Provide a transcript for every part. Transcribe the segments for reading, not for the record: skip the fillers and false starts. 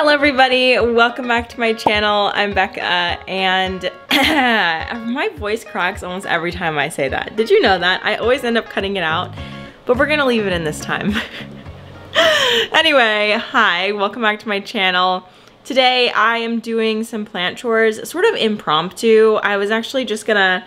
Hello everybody, welcome back to my channel. I'm Becca and my voice cracks almost every time I say that. Did you know that? I always end up cutting it out, but we're gonna leave it in this time. Anyway, hi, welcome back to my channel. Today I am doing some plant chores, sort of impromptu. I was actually just gonna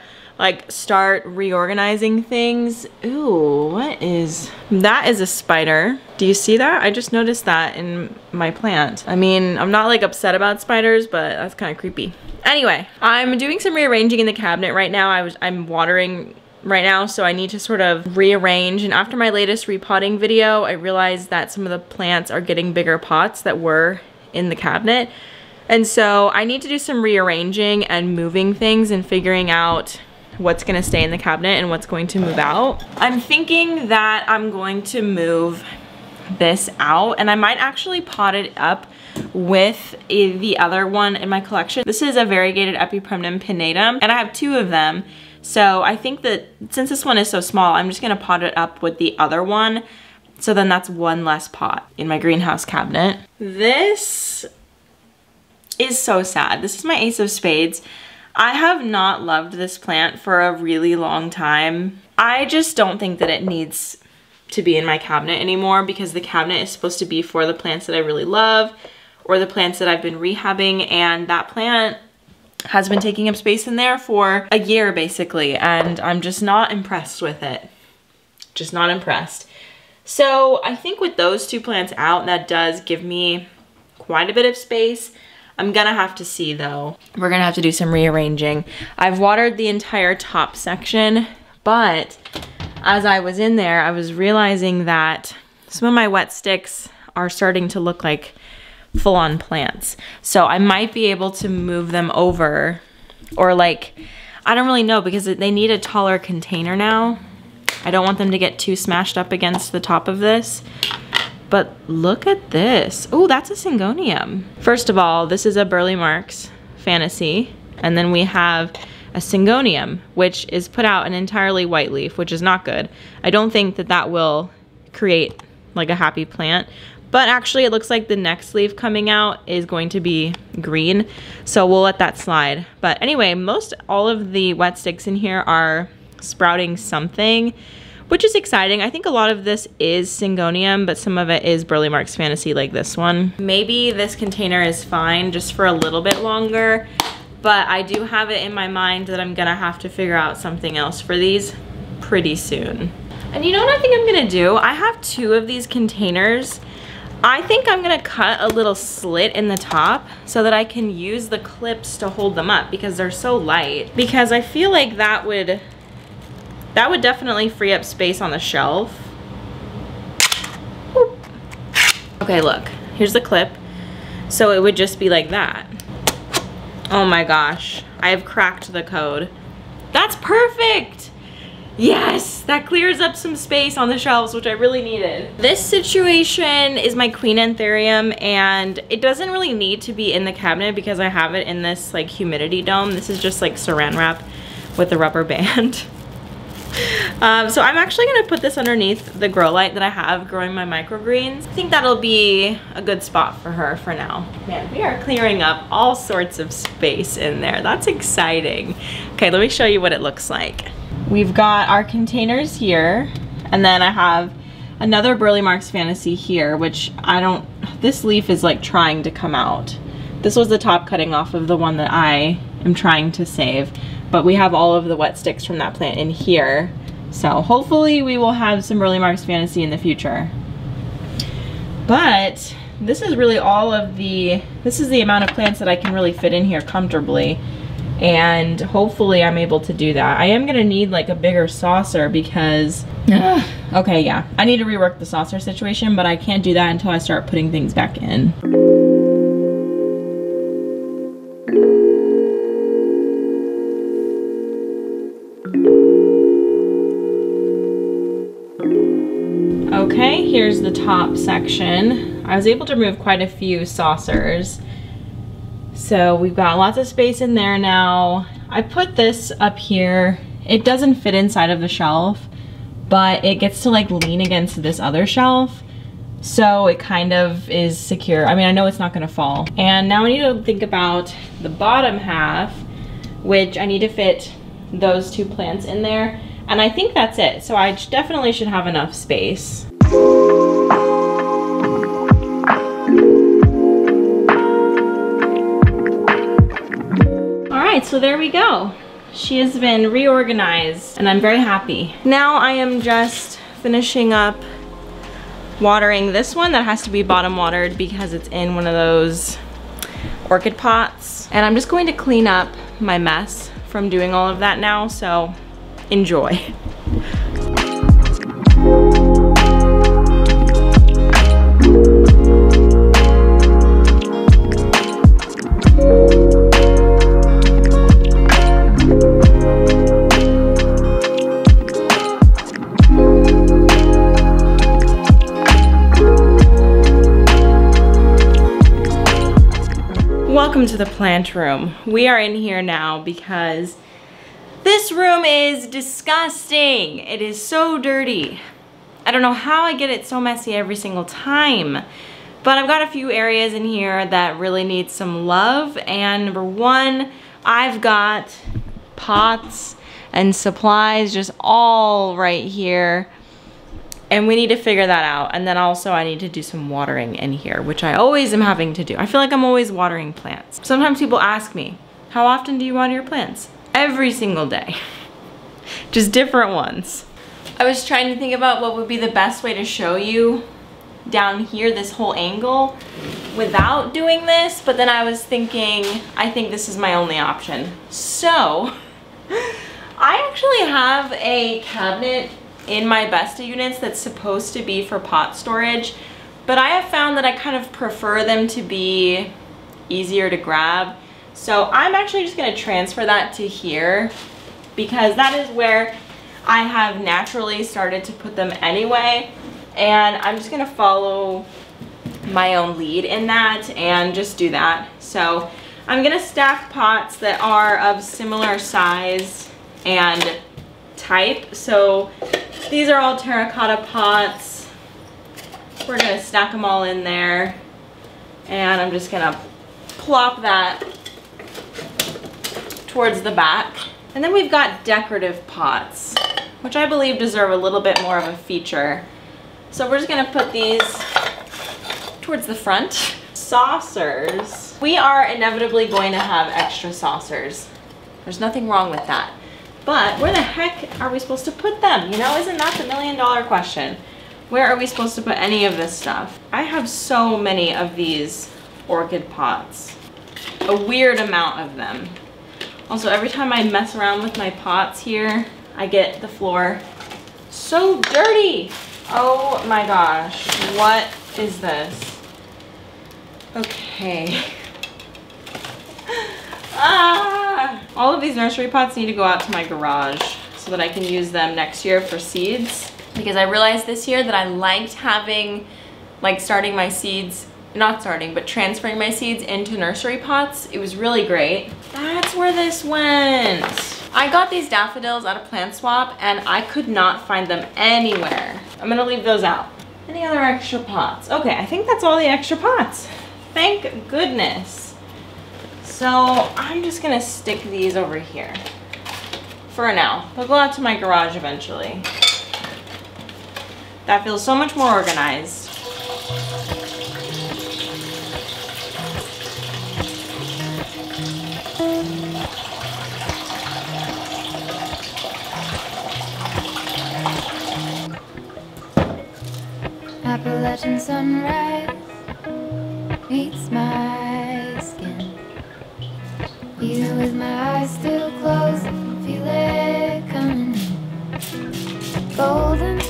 start reorganizing things. Ooh, what is that? Is a spider. Do you see that? I just noticed that in my plant. I mean, I'm not like upset about spiders, but that's kind of creepy. Anyway, I'm doing some rearranging in the cabinet right now. I'm watering right now, so I need to sort of rearrange. And after my latest repotting video, I realized that some of the plants are getting bigger pots that were in the cabinet. And so I need to do some rearranging and moving things and figuring out what's gonna stay in the cabinet and what's going to move out. I'm thinking that I'm going to move this out, and I might actually pot it up with the other one in my collection. This is a variegated Epipremnum pinnatum, and I have two of them. So I think that since this one is so small, I'm just gonna pot it up with the other one. So then that's one less pot in my greenhouse cabinet. This is so sad. This is my Ace of Spades. I have not loved this plant for a really long time. I just don't think that it needs to be in my cabinet anymore, because the cabinet is supposed to be for the plants that I really love or the plants that I've been rehabbing, and that plant has been taking up space in there for a year basically, and I'm just not impressed with it. Just not impressed. So I think with those two plants out, that does give me quite a bit of space. I'm gonna have to see though. We're gonna have to do some rearranging. I've watered the entire top section, but as I was in there, I was realizing that some of my wet sticks are starting to look like full-on plants. So I might be able to move them over, or I don't really know, because they need a taller container now. I don't want them to get too smashed up against the top of this. But look at this. Oh, that's a syngonium. First of all, this is a Burley Marks Fantasy. And then we have a syngonium, which is put out an entirely white leaf, which is not good. I don't think that that will create like a happy plant. But actually it looks like the next leaf coming out is going to be green. So we'll let that slide. But anyway, all of the wet sticks in here are sprouting something, which is exciting. I think a lot of this is syngonium, but some of it is Burley Marks Fantasy, like this one. Maybe this container is fine just for a little bit longer, but I do have it in my mind that I'm gonna have to figure out something else for these pretty soon. And you know what I think I'm gonna do? I have two of these containers. I think I'm gonna cut a little slit in the top so that I can use the clips to hold them up, because they're so light. Because I feel like that would definitely free up space on the shelf. Oop. Okay, look, here's the clip. So it would just be like that. Oh my gosh, I have cracked the code. That's perfect! Yes, that clears up some space on the shelves, which I really needed. This situation is my Queen Anthurium, and it doesn't really need to be in the cabinet because I have it in this humidity dome. This is just saran wrap with a rubber band. So I'm actually gonna put this underneath the grow light that I have growing my microgreens. I think that'll be a good spot for her for now. Man, we are clearing up all sorts of space in there. That's exciting. Okay, let me show you what it looks like. We've got our containers here, and then I have another Burley Marks Fantasy here, which this leaf is trying to come out. This was the top cutting off of the one that I am trying to save. But we have all of the wet sticks from that plant in here. So hopefully we will have some Burley Marks Fantasy in the future. But this is really this is the amount of plants that I can really fit in here comfortably. And hopefully I'm able to do that. I am gonna need a bigger saucer because, okay, yeah. I need to rework the saucer situation, but I can't do that until I start putting things back in. Okay, here's the top section. I was able to remove quite a few saucers. So we've got lots of space in there now. I put this up here. It doesn't fit inside of the shelf, but it gets to lean against this other shelf. so it kind of is secure. I mean, I know it's not gonna fall. And now I need to think about the bottom half, which I need to fit those 2 plants in there. And I think that's it. So I definitely should have enough space. All right, so there we go. She has been reorganized and I'm very happy. Now I am just finishing up watering this one that has to be bottom watered because it's in one of those orchid pots. And I'm just going to clean up my mess from doing all of that now, so enjoy. Welcome to the plant room. We are in here now because this room is disgusting. It is so dirty. I don't know how I get it so messy every single time, but I've got a few areas in here that really need some love. And number one, I've got pots and supplies just all right here. And we need to figure that out. And then also I need to do some watering in here, which I always am having to do. I feel like I'm always watering plants. Sometimes people ask me, how often do you water your plants? Every single day, just different ones. I was trying to think about what would be the best way to show you down here, this whole angle, without doing this, but then I was thinking, I think this is my only option. So, I actually have a cabinet in my Besta units that's supposed to be for pot storage, but I have found that I kind of prefer them to be easier to grab. So I'm actually just gonna transfer that to here because that is where I have naturally started to put them anyway. And I'm just gonna follow my own lead in that and just do that. So I'm gonna stack pots that are of similar size and type. So these are all terracotta pots. We're gonna stack them all in there. And I'm just gonna plop that towards the back. And then we've got decorative pots, which I believe deserve a little bit more of a feature. So we're just gonna put these towards the front. Saucers. We are inevitably going to have extra saucers. There's nothing wrong with that. But where the heck are we supposed to put them? You know, isn't that the $1,000,000 question? Where are we supposed to put any of this stuff? I have so many of these orchid pots. A weird amount of them. Also, every time I mess around with my pots here, I get the floor so dirty. Oh my gosh, what is this? Okay. All of these nursery pots need to go out to my garage so that I can use them next year for seeds. Because I realized this year that I liked having, like, starting my seeds, not starting, but transferring my seeds into nursery pots. It was really great. That's where this went. I got these daffodils at a plant swap and I could not find them anywhere. I'm gonna leave those out. Any other extra pots? Okay, I think that's all the extra pots. Thank goodness. So I'm just gonna stick these over here for now. They'll go out to my garage eventually. That feels so much more organized. Appalachian sunrise meets my skin. Even with my eyes still closed, I can feel it coming in. Golden,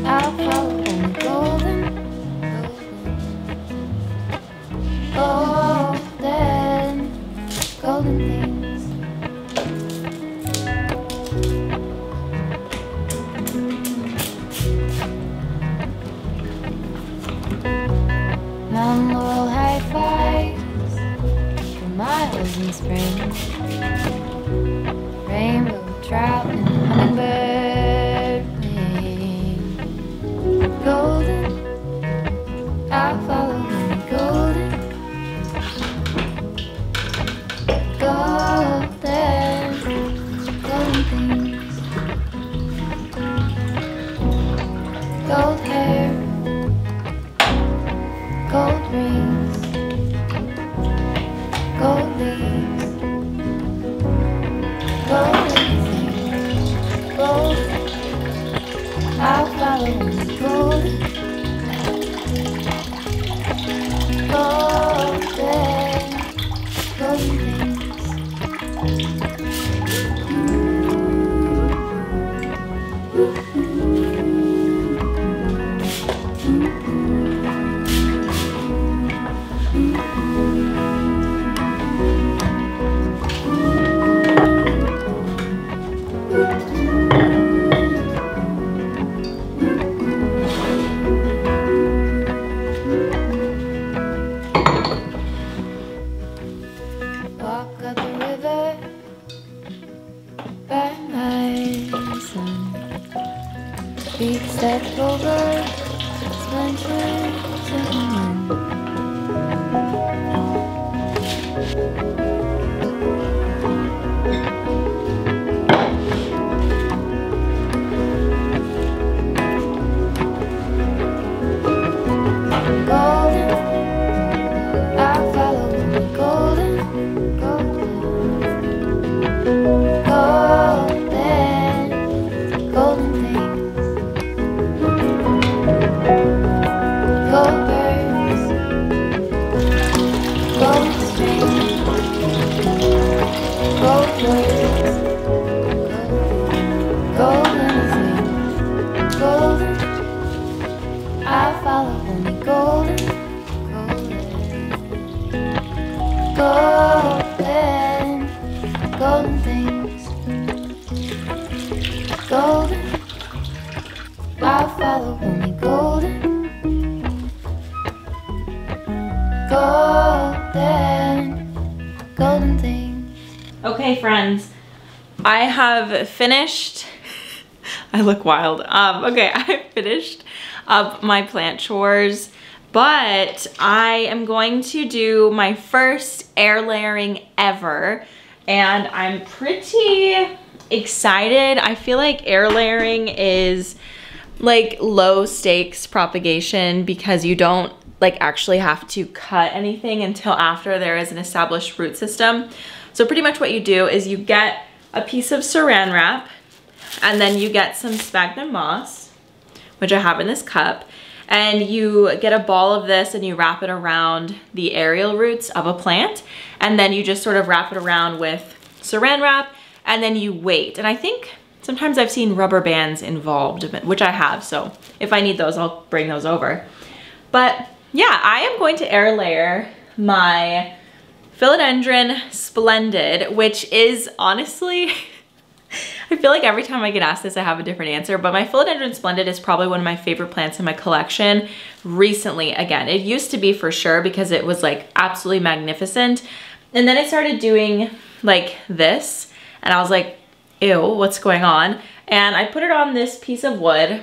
I'll follow only golden, golden, golden things. Mountain laurel high fives for miles in spring. Rainbow trout and hummingbird wing. Golden, strings, gold leaves, golden things, gold. I'll follow the golden, golden walk up the river by my son. Feet step over splinters and wind. Golden, I'll follow the golden, golden, golden, golden things, gold birds, gold strings, gold words, golden things, golden. I'll follow only golden, golden, golden, golden things, golden. I'll follow only golden, golden, golden things. Okay, friends, I have finished. I look wild. Okay, I finished up my plant chores, but I am going to do my first air layering ever, and I'm pretty excited. I feel like air layering is like low stakes propagation because you don't like actually have to cut anything until after there is an established root system. So pretty much what you do is you get a piece of saran wrap, and then you get some sphagnum moss, which I have in this cup, and you get a ball of this and you wrap it around the aerial roots of a plant, and then you just sort of wrap it around with saran wrap, and then you wait. And I think sometimes I've seen rubber bands involved, which I have, so if I need those, I'll bring those over. But yeah, I am going to air layer my Philodendron Splendid, which is honestly, I feel like every time I get asked this, I have a different answer, but my Philodendron Splendid is probably one of my favorite plants in my collection recently. Again, it used to be for sure because it was like absolutely magnificent. And then I started doing like this, and I was like, ew, what's going on? And I put it on this piece of wood,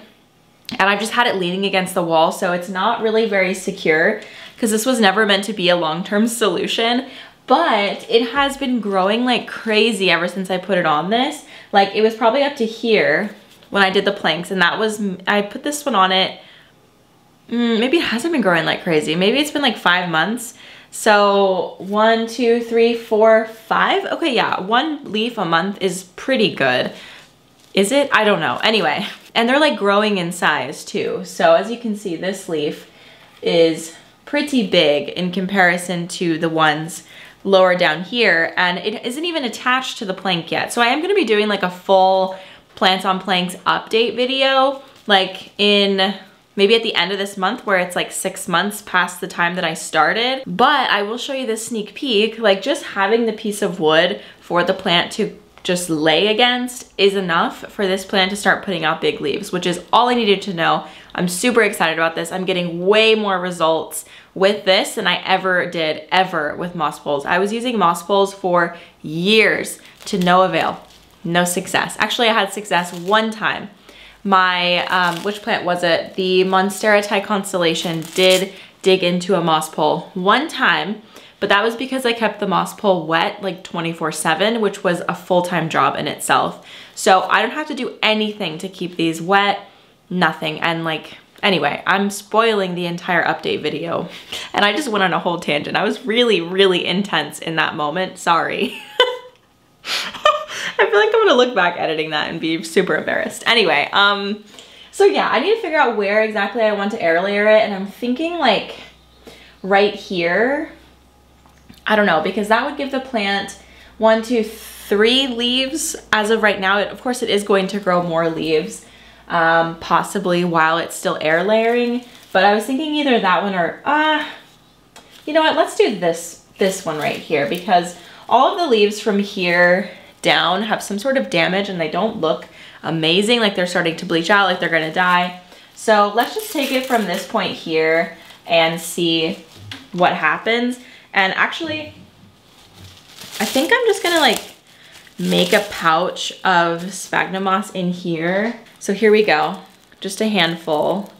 and I've just had it leaning against the wall, so it's not really very secure because this was never meant to be a long-term solution, but it has been growing like crazy ever since I put it on this. Like it was probably up to here when I did the planks, and that was, I put this one on it, maybe it hasn't been growing like crazy. Maybe it's been like 5 months. So 1, 2, 3, 4, 5. Okay, yeah, 1 leaf a month is pretty good. Is it? I don't know. Anyway, and they're like growing in size too. So as you can see, this leaf is pretty big in comparison to the ones lower down here, and it isn't even attached to the plank yet. So I am gonna be doing like a full Plants on Planks update video, like in maybe at the end of this month where it's like 6 months past the time that I started. But I will show you this sneak peek, like just having the piece of wood for the plant to just lay against is enough for this plant to start putting out big leaves, which is all I needed to know. I'm super excited about this. I'm getting way more results with this than I ever did with moss poles. I was using moss poles for years to no avail, no success. Actually, I had success one time. My, which plant was it? The Monstera Constellation did dig into a moss pole one time, but that was because I kept the moss pole wet like 24/7, which was a full-time job in itself. So I don't have to do anything to keep these wet, nothing. And like Anyway, I'm spoiling the entire update video and I just went on a whole tangent. I was really, really intense in that moment. Sorry. I feel like I'm gonna look back editing that and be super embarrassed. Anyway, so yeah, I need to figure out where exactly I want to air layer it, and I'm thinking like right here. I don't know, because that would give the plant 1, 2, 3 leaves as of right now. Of course, it is going to grow more leaves, possibly while it's still air layering. But I was thinking either that one or, you know what? Let's do this one right here, because all of the leaves from here down have some sort of damage and they don't look amazing. Like they're starting to bleach out, like they're gonna die. So let's just take it from this point here and see what happens. And actually, I think I'm just gonna like make a pouch of sphagnum moss in here. So here we go, just a handful.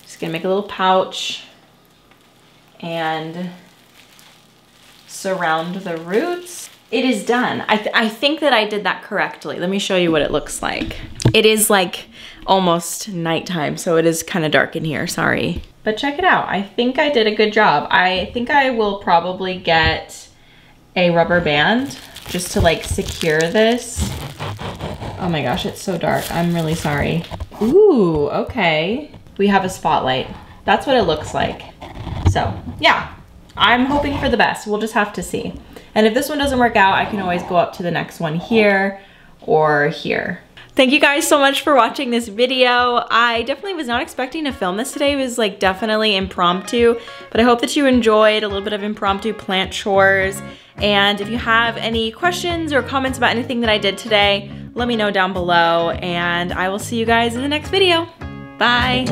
Just gonna make a little pouch and surround the roots. It is done. I think that I did that correctly. Let me show you what it looks like. It is like almost nighttime, so it is kind of dark in here, sorry. But check it out, I think I did a good job. I think I will probably get a rubber band just to like secure this. Oh my gosh, it's so dark, I'm really sorry. Ooh, okay. We have a spotlight. That's what it looks like. So yeah, I'm hoping for the best. We'll just have to see. And if this one doesn't work out, I can always go up to the next one here or here. Thank you guys so much for watching this video. I definitely was not expecting to film this today. It was like definitely impromptu, but I hope that you enjoyed a little bit of impromptu plant chores. And if you have any questions or comments about anything that I did today, let me know down below, and I will see you guys in the next video. Bye.